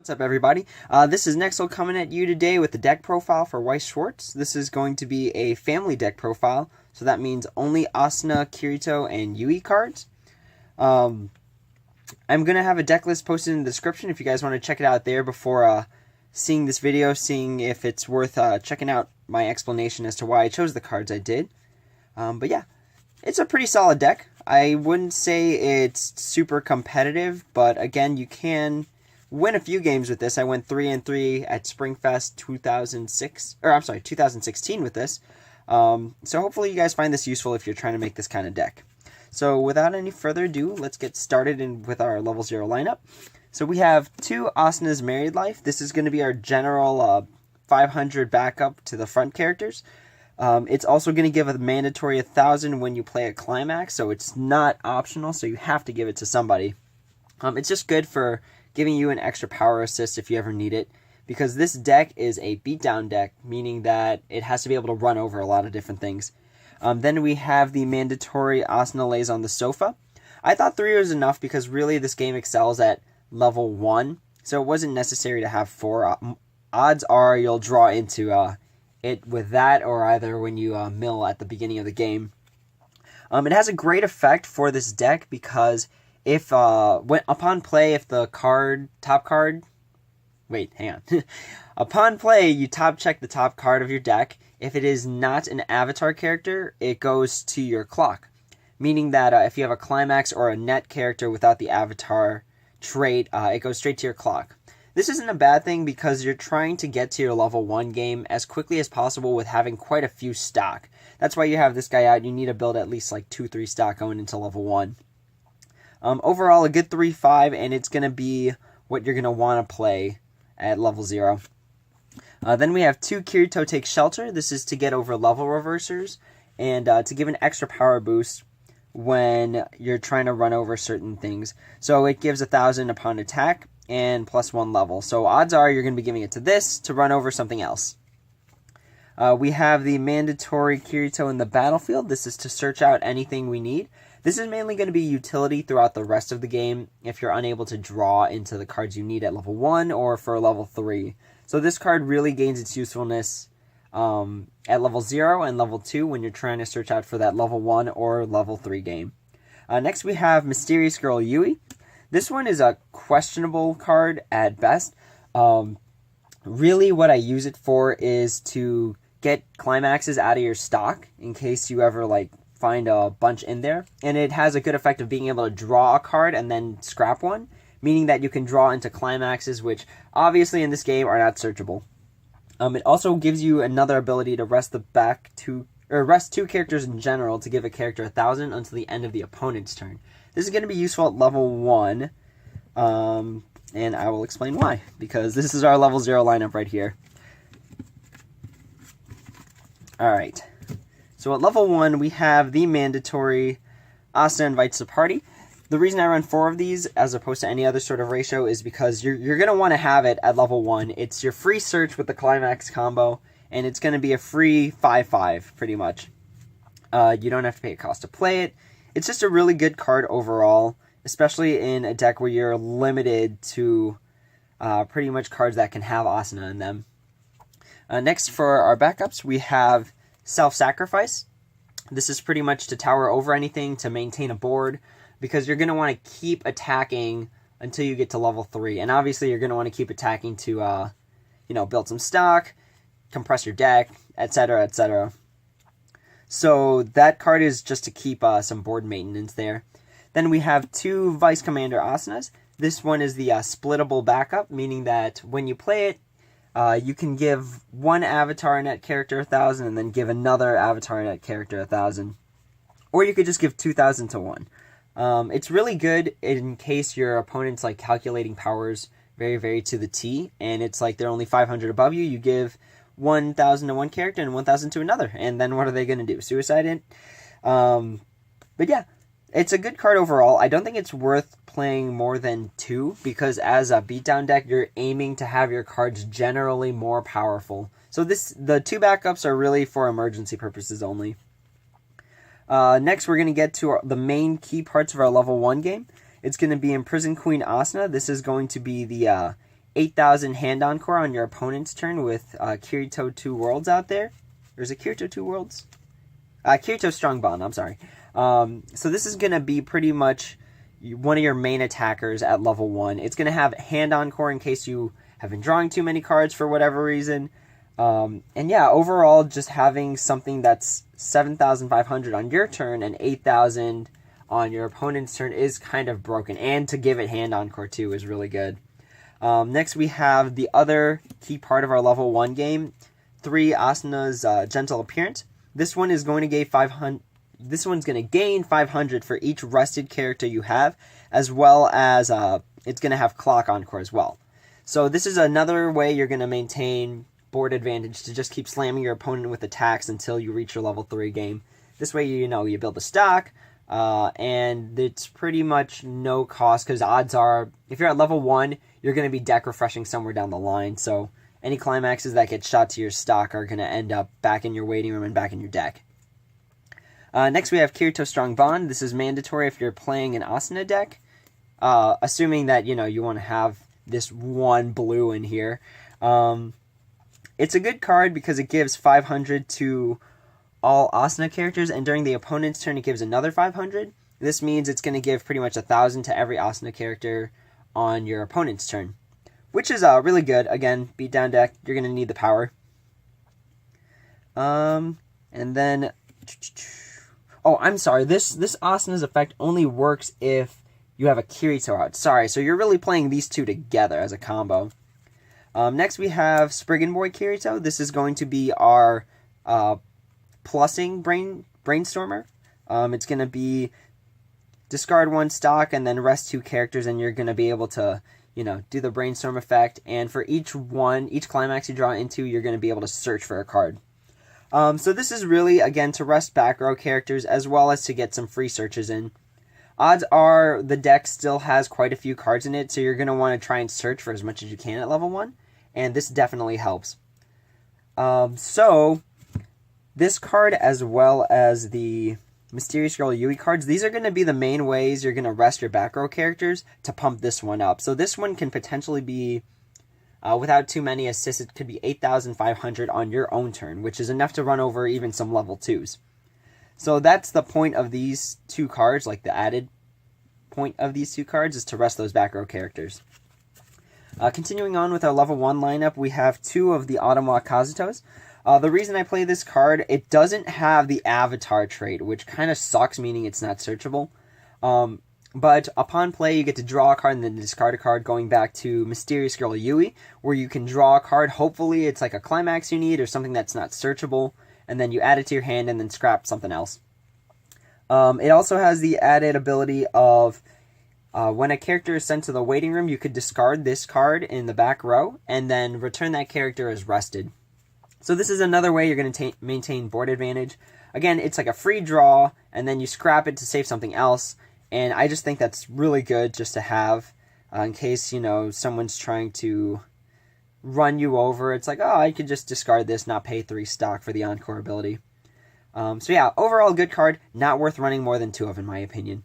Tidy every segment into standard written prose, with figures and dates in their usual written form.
What's up, everybody? This is Nexel coming at you today with the deck profile for Weiss Schwarz. This is going to be a family deck profile, so that means only Asuna, Kirito, and Yui cards. I'm going to have a deck list posted in the description if you guys want to check it out there before seeing this video, seeing if it's worth checking out my explanation as to why I chose the cards I did. But yeah, it's a pretty solid deck. I wouldn't say it's super competitive, but again, you can win a few games with this. I went 3-3 at SpringFest 2016 with this. So hopefully you guys find this useful if you're trying to make this kind of deck. So without any further ado, let's get started with our level 0 lineup. So we have 2 Asuna's Married Life. This is going to be our general 500 backup to the front characters. It's also going to give a mandatory 1,000 when you play at Climax, so it's not optional, so you have to give it to somebody. It's just good for giving you an extra power assist if you ever need it, because this deck is a beatdown deck, meaning that it has to be able to run over a lot of different things. Then we have the mandatory Asuna lays on the sofa. I thought 3 was enough because really this game excels at level 1, so it wasn't necessary to have 4. Odds are you'll draw into it with that, or either when you mill at the beginning of the game. It has a great effect for this deck because if upon play, if the upon play, you top check the top card of your deck. If it is not an avatar character, it goes to your clock. Meaning that if you have a Climax or a net character without the avatar trait, it goes straight to your clock. This isn't a bad thing because you're trying to get to your level 1 game as quickly as possible with having quite a few stock. That's why you have this guy out. You need to build at least like 2-3 stock going into level 1. Overall, a good 3-5, and it's going to be what you're going to want to play at level 0. Then we have 2 Kirito Take Shelter. This is to get over level reversers and to give an extra power boost when you're trying to run over certain things. So it gives 1,000 upon attack and +1 level. So odds are you're going to be giving it to this to run over something else. We have the mandatory Kirito in the battlefield. This is to search out anything we need. This is mainly going to be utility throughout the rest of the game if you're unable to draw into the cards you need at level 1 or for level 3. So this card really gains its usefulness at level 0 and level 2 when you're trying to search out for that level 1 or level 3 game. Next we have Mysterious Girl Yui. This one is a questionable card at best. Really what I use it for is to get climaxes out of your stock in case you ever find a bunch in there, and it has a good effect of being able to draw a card and then scrap one, meaning that you can draw into climaxes, which obviously in this game are not searchable. It also gives you another ability to rest 2 characters in general to give a character 1,000 until the end of the opponent's turn. This is going to be useful at level 1, and I will explain why, because this is our level 0 lineup right here. Alright. So at level 1, we have the mandatory Asuna Invites the Party. The reason I run 4 of these as opposed to any other sort of ratio is because you're going to want to have it at level 1. It's your free search with the Climax combo, and it's going to be a free 5/5, pretty much. You don't have to pay a cost to play it. It's just a really good card overall, especially in a deck where you're limited to pretty much cards that can have Asuna in them. Next, for our backups, we have Self-Sacrifice. This is pretty much to tower over anything to maintain a board, because you're going to want to keep attacking until you get to level 3. And obviously you're going to want to keep attacking to, build some stock, compress your deck, etc., etc. So that card is just to keep some board maintenance there. Then we have 2 Vice Commander Asunas. This one is the splittable backup, meaning that when you play it, you can give one avatar net character 1,000 and then give another avatar net character 1,000. Or you could just give 2,000 to one. It's really good in case your opponent's calculating powers very, very to the T, and it's they're only 500 above you. You give 1,000 to one character and 1,000 to another, and then what are they going to do? Suicide it? But yeah, it's a good card overall. I don't think it's worth playing more than 2, because as a beatdown deck, you're aiming to have your cards generally more powerful. So the 2 backups are really for emergency purposes only. Next, we're going to get to the main key parts of our level 1 game. It's going to be Imprisoned Queen Asuna. This is going to be the 8,000 hand encore on your opponent's turn with Kirito 2 Worlds out there. Or is it Kirito 2 Worlds? Kirito Strong Bond, I'm sorry. So this is going to be pretty much one of your main attackers at level 1. It's going to have hand encore in case you have been drawing too many cards for whatever reason. And yeah, overall, just having something that's 7,500 on your turn and 8,000 on your opponent's turn is kind of broken. And to give it hand encore too is really good. Next, we have the other key part of our level 1 game, 3 Asuna's Gentle Appearance. This one is going to gain 500. This one's going to gain 500 for each rested character you have, as well as it's going to have clock encore as well. So this is another way you're going to maintain board advantage, to just keep slamming your opponent with attacks until you reach your level 3 game. This way, you build a stock, and it's pretty much no cost, because odds are, if you're at level 1, you're going to be deck refreshing somewhere down the line, so any climaxes that get shot to your stock are going to end up back in your waiting room and back in your deck. Next, we have Kirito Strong Bond. This is mandatory if you're playing an Asuna deck, assuming that, you want to have this one blue in here. It's a good card because it gives 500 to all Asuna characters, and during the opponent's turn, it gives another 500. This means it's going to give pretty much 1,000 to every Asuna character on your opponent's turn, which is really good. Again, beatdown deck, you're going to need the power. And then, oh, I'm sorry, this Asuna's effect only works if you have a Kirito out. Sorry, so you're really playing these two together as a combo. Next, we have Spriggan Boy Kirito. This is going to be our plussing brainstormer. It's going to be discard 1 stock and then rest 2 characters, and you're going to be able to, do the brainstorm effect. And for each climax you draw into, you're going to be able to search for a card. So this is really, again, to rest back row characters as well as to get some free searches in. Odds are the deck still has quite a few cards in it, so you're going to want to try and search for as much as you can at level 1. And this definitely helps. So, this card as well as the Mysterious Girl Yui cards, these are going to be the main ways you're going to rest your back row characters to pump this one up. So this one can potentially be, without too many assists, it could be 8,500 on your own turn, which is enough to run over even some level 2s. So that's the point of these 2 cards, like the added point of these 2 cards is to rest those back row characters. Continuing on with our level 1 lineup, we have 2 of the Automwa Kazutos. The reason I play this card, it doesn't have the avatar trait, which kind of sucks, meaning it's not searchable. But upon play, you get to draw a card and then discard a card, going back to Mysterious Girl Yui, where you can draw a card. Hopefully it's like a climax you need or something that's not searchable, and then you add it to your hand and then scrap something else. It also has the added ability of when a character is sent to the waiting room, you could discard this card in the back row and then return that character as rested. So this is another way you're going to maintain board advantage. Again, it's like a free draw, and then you scrap it to save something else. And I just think that's really good just to have in case, someone's trying to run you over. It's like, oh, I could just discard this, not pay 3 stock for the Encore ability. So yeah, overall good card, not worth running more than 2 of in my opinion.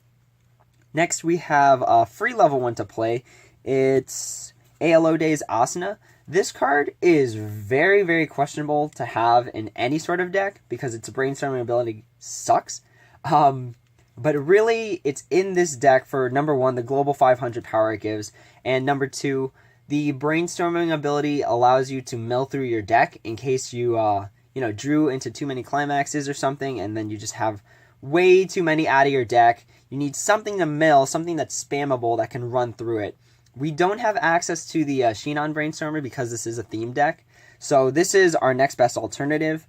Next, we have a free level 1 to play. It's ALO Days Asuna. This card is very, very questionable to have in any sort of deck because its brainstorming ability sucks. But really, it's in this deck for, number 1, the global 500 power it gives, and number 2, the brainstorming ability allows you to mill through your deck in case you, drew into too many climaxes or something, and then you just have way too many out of your deck. You need something to mill, something that's spammable that can run through it. We don't have access to the Shinon Brainstormer because this is a theme deck, so this is our next best alternative.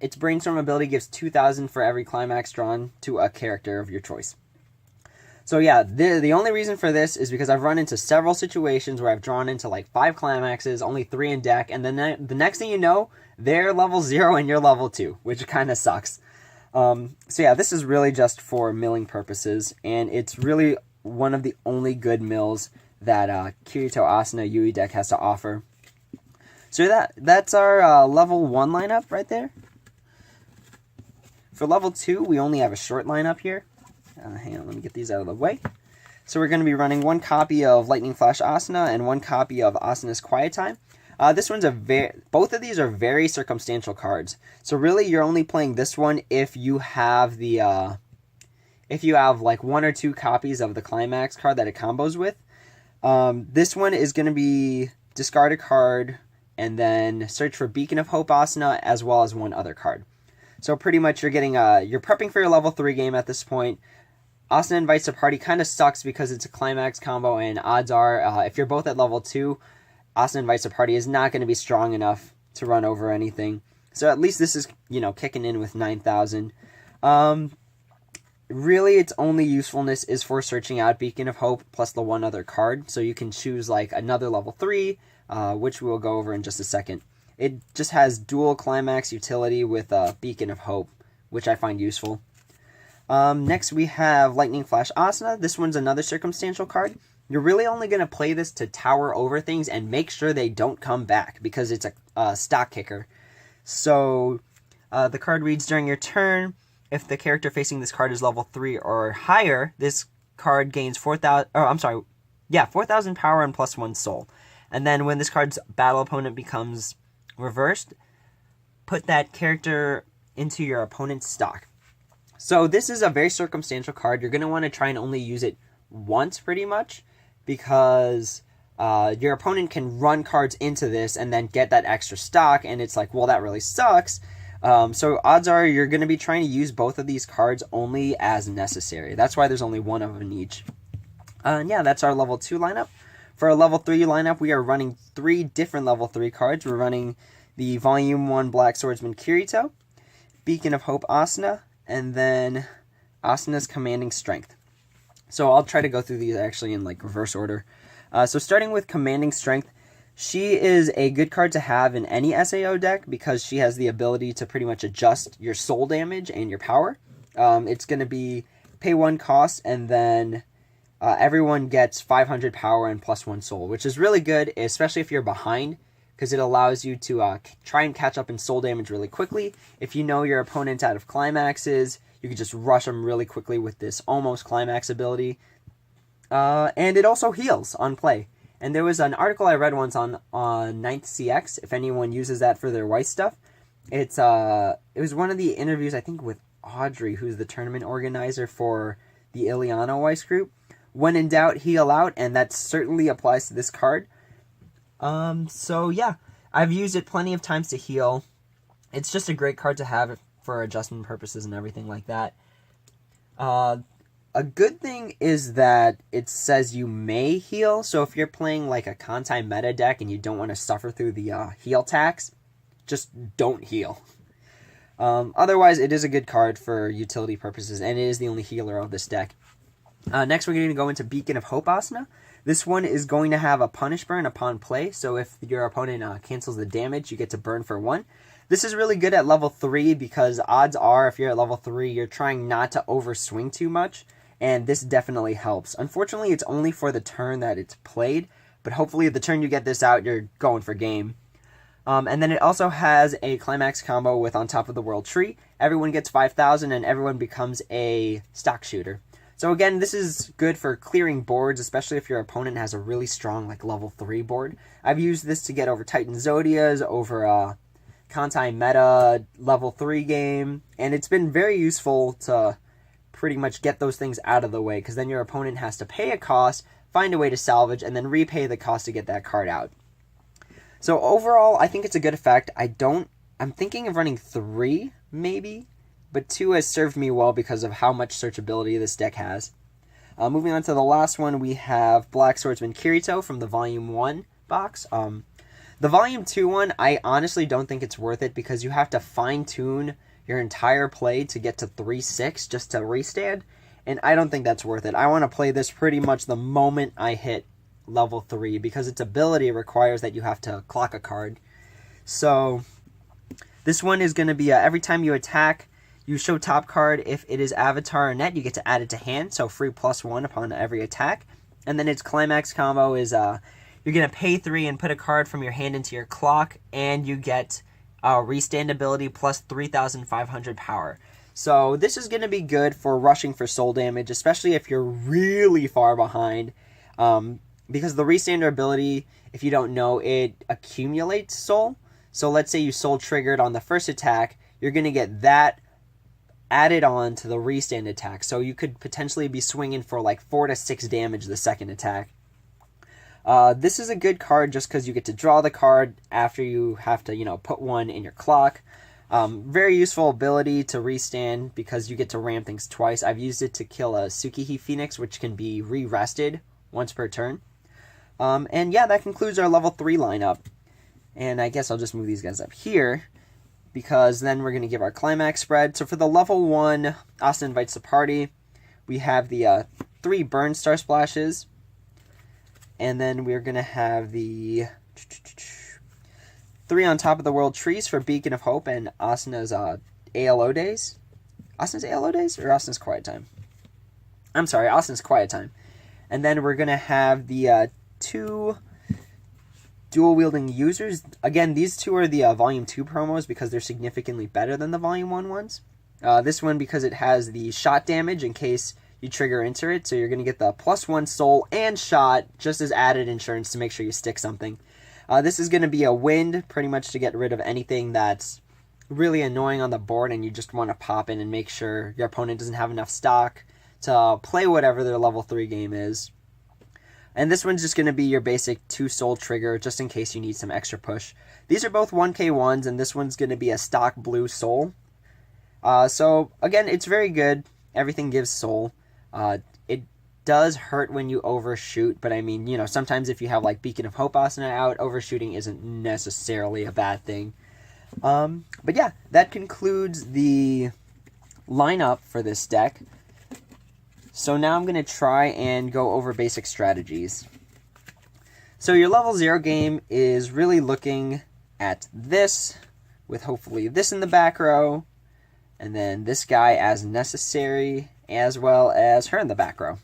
Its Brainstorm ability gives 2,000 for every climax drawn to a character of your choice. So yeah, the only reason for this is because I've run into several situations where I've drawn into like 5 climaxes, only 3 in deck, and then the next thing you know, they're level 0 and you're level 2, which kind of sucks. So yeah, this is really just for milling purposes, and it's really one of the only good mills that Kirito Asuna Yui deck has to offer. So that's our level 1 lineup right there. For level 2, we only have a short lineup here. Hang on, let me get these out of the way. So we're going to be running one copy of Lightning Flash Asuna and one copy of Asuna's Quiet Time. This one's both of these are very circumstantial cards. So really, you're only playing this one if you have the if you have like 1 or 2 copies of the Climax card that it combos with. This one is going to be discard a card and then search for Beacon of Hope Asuna as well as one other card. So pretty much you're getting you're prepping for your level 3 game at this point. Asuna Invites a Party kind of sucks because it's a Climax combo, and odds are if you're both at level 2, Asuna Invites a Party is not going to be strong enough to run over anything. So at least this is, kicking in with 9,000. Really, its only usefulness is for searching out Beacon of Hope plus the one other card. So you can choose like another level 3, which we will go over in just a second. It just has dual Climax utility with Beacon of Hope, which I find useful. Next we have Lightning Flash Asuna. This one's another circumstantial card. You're really only going to play this to tower over things and make sure they don't come back because it's a stock kicker. So the card reads, during your turn, if the character facing this card is level 3 or higher, this card gains 4,000 power and +1 soul. And then when this card's battle opponent becomes reversed, put that character into your opponent's stock. So this is a very circumstantial card. You're going to want to try and only use it once pretty much, because your opponent can run cards into this and then get that extra stock, and it's like, well, that really sucks. So odds are you're going to be trying to use both of these cards only as necessary. That's why there's only one of them each. And yeah, that's our level 2 lineup. For our level 3 lineup, we are running 3 different level 3 cards. We're running the Volume 1 Black Swordsman Kirito, Beacon of Hope Asuna, and then Asuna's Commanding Strength. So I'll try to go through these actually in like reverse order. So starting with Commanding Strength, she is a good card to have in any SAO deck because she has the ability to pretty much adjust your soul damage and your power. It's going to be pay 1 cost, and then everyone gets 500 power and +1 soul, which is really good, especially if you're behind, because it allows you to try and catch up in soul damage really quickly. If you know your opponent's out of climaxes, you can just rush them really quickly with this almost climax ability. And it also heals on play. And there was an article I read once on 9th CX, if anyone uses that for their Weiss stuff. It was one of the interviews, I think, with Audrey, who's the tournament organizer for the Iliano Weiss group. When in doubt, heal out, and that certainly applies to this card. So yeah, I've used it plenty of times to heal. It's just a great card to have for adjustment purposes and everything like that. A good thing is that it says you may heal, so if you're playing like a Kantai meta deck and you don't want to suffer through the heal tax, just don't heal. Otherwise, it is a good card for utility purposes, and it is the only healer of this deck. Next, we're going to go into Beacon of Hope Asuna. This one is going to have a punish burn upon play, so if your opponent cancels the damage, you get to burn for 1. This is really good at level 3 because odds are if you're at level 3, you're trying not to overswing too much, and this definitely helps. Unfortunately, it's only for the turn that it's played, but hopefully the turn you get this out, you're going for game. And then it also has a Climax combo with On Top of the World Tree. Everyone gets 5,000 and everyone becomes a stock shooter. So again, this is good for clearing boards, especially if your opponent has a really strong like level 3 board. I've used this to get over Titan Zodias, over Kantai Meta level 3 game, and it's been very useful to pretty much get those things out of the way, because then your opponent has to pay a cost, find a way to salvage, and then repay the cost to get that card out. So overall, I think it's a good effect. I'm thinking of running 3, maybe, but 2 has served me well because of how much searchability this deck has. Moving on to the last one, we have Black Swordsman Kirito from the Volume 1 box. The Volume 2 one, I honestly don't think it's worth it because you have to fine-tune your entire play to get to 3-6 just to restand, and I don't think that's worth it. I want to play this pretty much the moment I hit level 3 because its ability requires that you have to clock a card. So this one is going to be every time you attack, you show top card. If it is avatar or net, you get to add it to hand, so free +1 upon every attack. And then its Climax combo is you're going to pay 3 and put a card from your hand into your clock, and you get restand ability plus 3,500 power. So this is going to be good for rushing for soul damage, especially if you're really far behind. Because the restander ability, if you don't know, it accumulates soul. So let's say you soul triggered on the first attack, you're going to get that added on to the restand attack. So you could potentially be swinging for like 4 to 6 damage the second attack. This is a good card just because you get to draw the card after you have to, put one in your clock. Very useful ability to restand because you get to ram things twice. I've used it to kill a Tsukihi Phoenix, which can be re-rested once per turn. And yeah, that concludes our level 3 lineup. And I guess I'll just move these guys up here, because then we're going to give our Climax spread. So for the level 1, Asuna Invites the Party, we have the 3 Burn Star Splashes. And then we're going to have the 3 On Top of the World Trees for Beacon of Hope and Asuna's ALO Days. Asuna's ALO Days or Asuna's Quiet Time? I'm sorry, Asuna's Quiet Time. And then we're going to have the 2 Dual-Wielding Users. Again, these 2 are the Volume 2 promos because they're significantly better than the Volume 1 ones. This one because it has the shot damage in case you trigger into it, so you're going to get the +1 soul and shot just as added insurance to make sure you stick something. This is going to be a wind, pretty much to get rid of anything that's really annoying on the board and you just want to pop in and make sure your opponent doesn't have enough stock to play whatever their level 3 game is. And this one's just going to be your basic 2 soul trigger, just in case you need some extra push. These are both 1k1s, and this one's going to be a stock blue soul. So, again, it's very good. Everything gives soul. It does hurt when you overshoot, but I mean, sometimes if you have, like, Beacon of Hope Asuna out, overshooting isn't necessarily a bad thing. But yeah, that concludes the lineup for this deck. So now I'm going to try and go over basic strategies. So your level 0 game is really looking at this, with hopefully this in the back row, and then this guy as necessary, as well as her in the back row.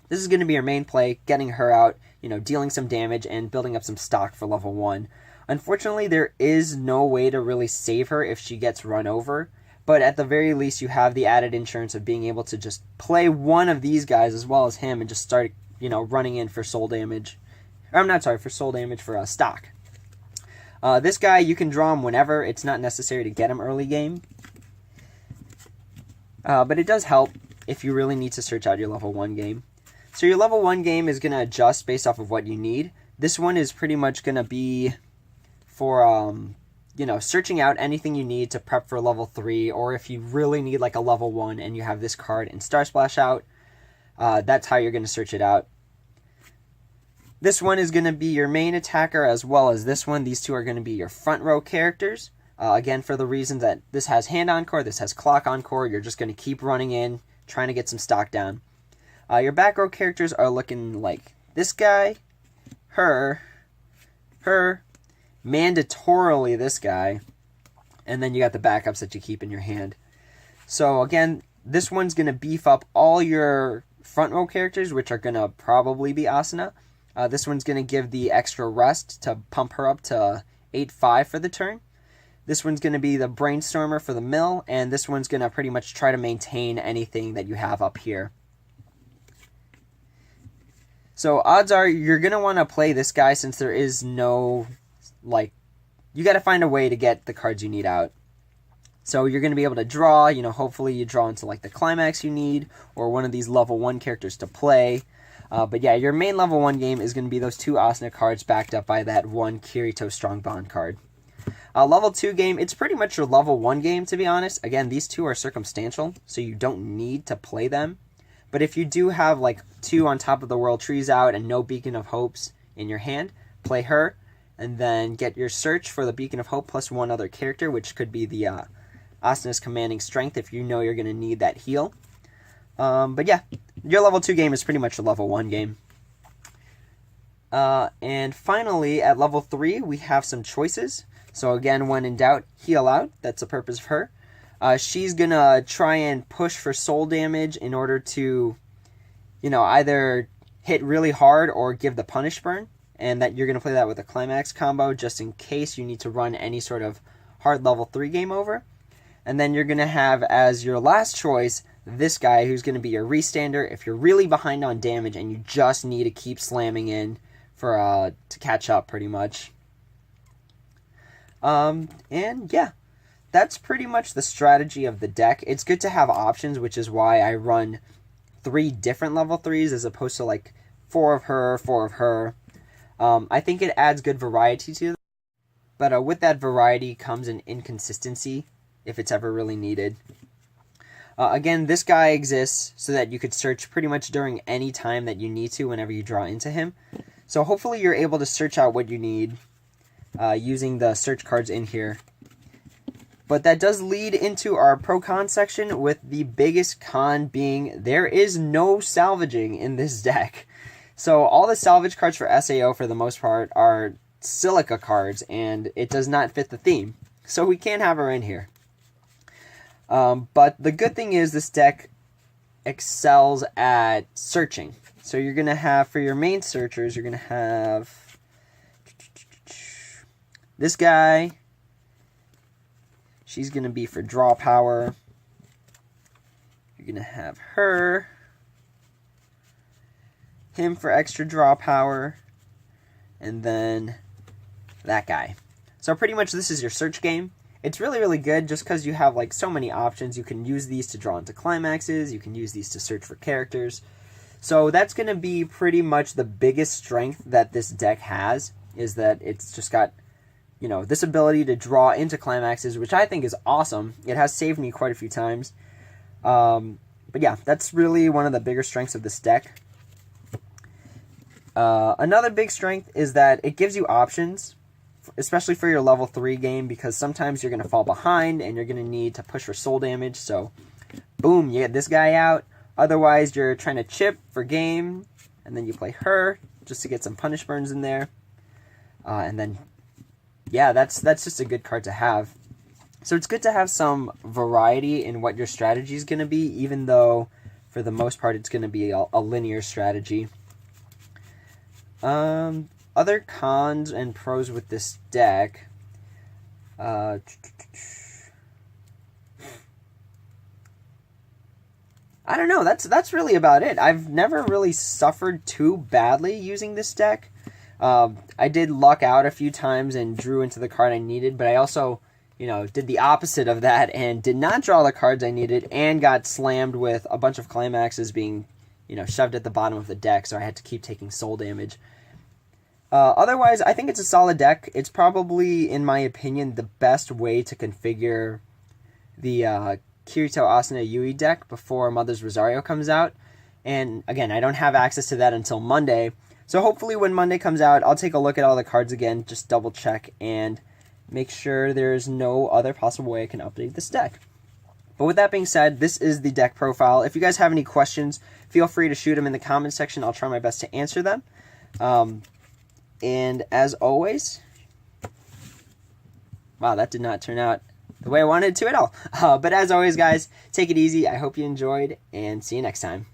This is going to be your main play, getting her out, dealing some damage and building up some stock for level 1. Unfortunately, there is no way to really save her if she gets run over. But at the very least, you have the added insurance of being able to just play one of these guys as well as him and just start, running in for soul damage. I'm not sorry, for soul damage for stock. This guy, you can draw him whenever. It's not necessary to get him early game. But it does help if you really need to search out your level 1 game. So your level 1 game is going to adjust based off of what you need. This one is pretty much going to be for searching out anything you need to prep for level 3, or if you really need like a level 1 and you have this card and Star Splash out, that's how you're going to search it out. This one is going to be your main attacker as well as this one. These 2 are going to be your front row characters. Again, for the reason that this has hand encore, this has clock encore, you're just going to keep running in, trying to get some stock down. Your back row characters are looking like this guy, her, mandatorily this guy, and then you got the backups that you keep in your hand. So again, this one's going to beef up all your front row characters, which are going to probably be Asuna. This one's going to give the extra rest to pump her up to 8-5 for the turn. This one's going to be the Brainstormer for the mill, and this one's going to pretty much try to maintain anything that you have up here. So odds are you're going to want to play this guy since there is no, you got to find a way to get the cards you need out. So you're going to be able to draw, hopefully you draw into the Climax you need, or one of these level 1 characters to play. But yeah, your main level 1 game is going to be those 2 Asuna cards backed up by that 1 Kirito Strong Bond card. Level 2 game, it's pretty much your level 1 game, to be honest. Again, these 2 are circumstantial, so you don't need to play them. But if you do have 2 On Top of the World Trees out and no Beacon of Hopes in your hand, play her, and then get your search for the Beacon of Hope plus 1 other character, which could be the Asuna's Commanding Strength if you know you're going to need that heal. But yeah, your level 2 game is pretty much your level 1 game. And finally, at level 3, we have some choices. So again, when in doubt, heal out. That's the purpose of her. She's going to try and push for soul damage in order to, either hit really hard or give the punish burn. And that you're going to play that with a Climax combo just in case you need to run any sort of hard level 3 game over. And then you're going to have as your last choice this guy who's going to be your restander if you're really behind on damage and you just need to keep slamming in for to catch up pretty much. And yeah, that's pretty much the strategy of the deck. It's good to have options, which is why I run 3 different level 3s as opposed to like 4 of her, 4 of her. I think it adds good variety to them, but with that variety comes an inconsistency if it's ever really needed. Again, this guy exists so that you could search pretty much during any time that you need to whenever you draw into him. So hopefully you're able to search out what you need using the search cards in here. But that does lead into our pro-con section, with the biggest con being there is no salvaging in this deck. So all the salvage cards for SAO for the most part are silica cards, and it does not fit the theme. So we can't have her in here. But the good thing is this deck excels at searching. So you're going to have, for your main searchers, you're going to have this guy. She's going to be for draw power. You're going to have her. Him for extra draw power. And then that guy. So pretty much this is your search game. It's really, really good just because you have like so many options. You can use these to draw into climaxes. You can use these to search for characters. So that's going to be pretty much the biggest strength that this deck has, is that it's just got, you know, this ability to draw into climaxes, which I think is awesome. It has saved me quite a few times. But yeah, that's really one of the bigger strengths of this deck. Another big strength is that it gives you options, especially for your level 3 game, because sometimes you're going to fall behind and you're going to need to push for soul damage. So, boom, you get this guy out. Otherwise, you're trying to chip for game, and then you play her just to get some punish burns in there. And then, yeah, that's just a good card to have. So it's good to have some variety in what your strategy is going to be, even though for the most part it's going to be a linear strategy. Other cons and pros with this deck. I don't know. That's really about it. I've never really suffered too badly using this deck. I did luck out a few times and drew into the card I needed, but I also, you know, did the opposite of that and did not draw the cards I needed and got slammed with a bunch of climaxes being, you know, shoved at the bottom of the deck, so I had to keep taking soul damage. Otherwise, I think it's a solid deck. It's probably, in my opinion, the best way to configure the Kirito Asuna Yui deck before Mother's Rosario comes out. And again, I don't have access to that until Monday. So hopefully when Monday comes out, I'll take a look at all the cards again, just double check and make sure there's no other possible way I can update this deck. But with that being said, this is the deck profile. If you guys have any questions, feel free to shoot them in the comment section. I'll try my best to answer them. And as always, wow, that did not turn out the way I wanted it to at all. But as always, guys, take it easy. I hope you enjoyed, and see you next time.